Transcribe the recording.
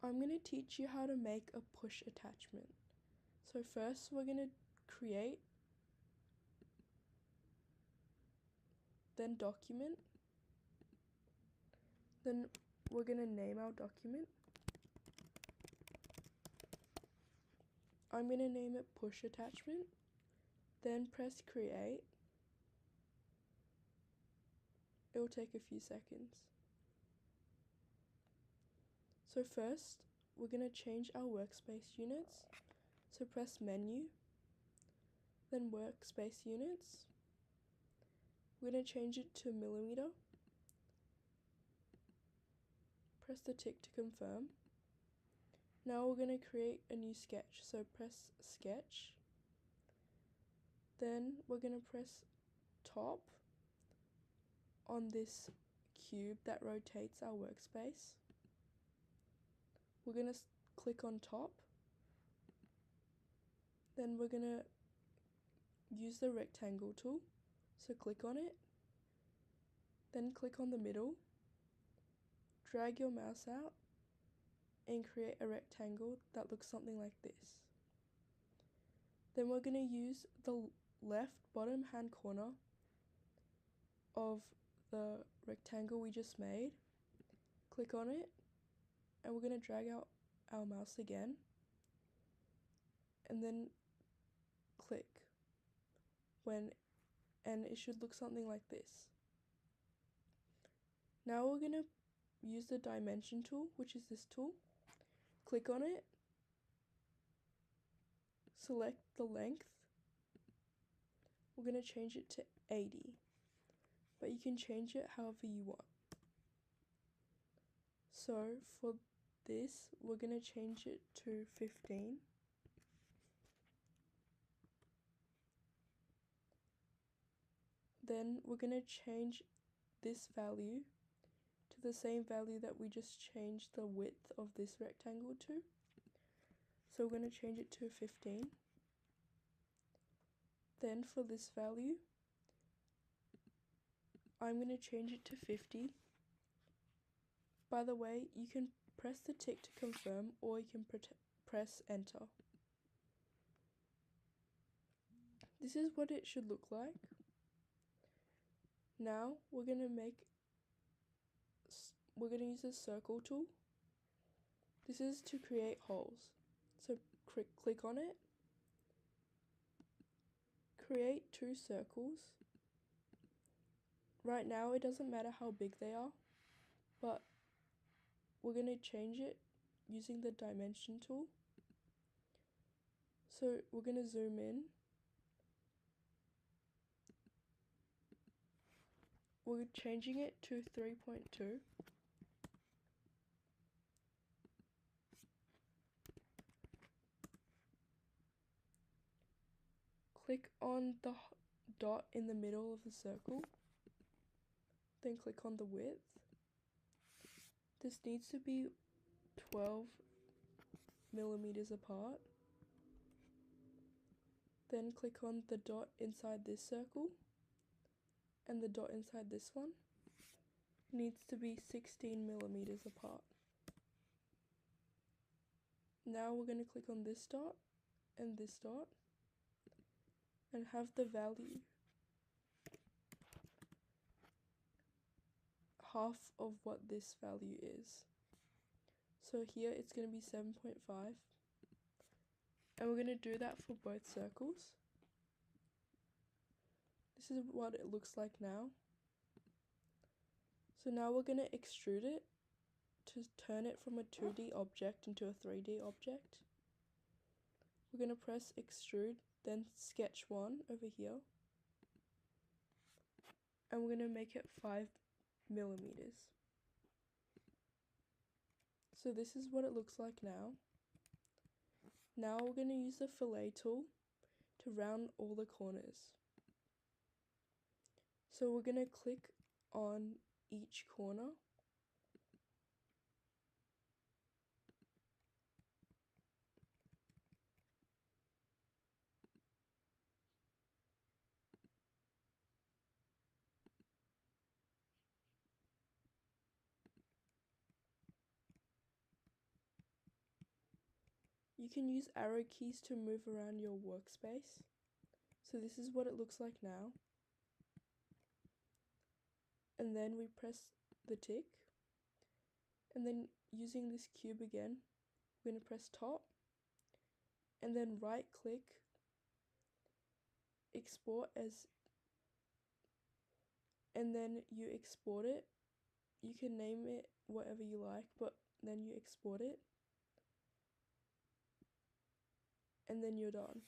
I'm going to teach you how to make a push attachment. So first we're going to create, then document, then we're going to name our document. I'm going to name it push attachment, then press create. It will take a few seconds. So first, we're going to change our workspace units. So press menu, then workspace units. We're going to change it to millimeter. Press the tick to confirm. Now we're going to create a new sketch. So press sketch. Then we're going to press top on this cube that rotates our workspace. We're going to click on top. Then we're going to use the rectangle tool. So click on it. Then click on the middle. Drag your mouse out and create a rectangle that looks something like this. Then we're going to use the left bottom hand corner of the rectangle we just made. Click on it, and we're going to drag out our mouse again, and then click and it should look something like this. Now we're going to use the dimension tool, which is this tool. Click on it, select the length. We're going to change it to 80, but you can change it however you want. So for this, we're going to change it to 15. Then we're going to change this value to the same value that we just changed the width of this rectangle to. So we're going to change it to 15. Then for this value, I'm going to change it to 50. By the way, you can press the tick to confirm, or you can press enter. This is what it should look like. Now we're going to use the circle tool. This is to create holes. So click on it. Create 2 circles. Right now it doesn't matter how big they are, but we're going to change it using the dimension tool. So we're going to zoom in. We're changing it to 3.2. Click on the dot in the middle of the circle. Then click on the width. This needs to be 12 millimeters apart. Then click on the dot inside this circle, and the dot inside this one needs to be 16 millimeters apart. Now we're going to click on this dot and have the value half of what this value is. So here it's going to be 7.5, and we're going to do that for both circles. This is what it looks like now. So now we're going to extrude it to turn it from a 2D object into a 3D object. We're going to press extrude, then sketch 1 over here, and we're going to make it 5 millimeters. So this is what it looks like now. Now we're going to use the fillet tool to round all the corners. So we're going to click on each corner. You can use arrow keys to move around your workspace. So this is what it looks like now. And then we press the tick. And then using this cube again, we're going to press top. And then right click, export as, and then you export it. You can name it whatever you like, but then you export it. And then you're done.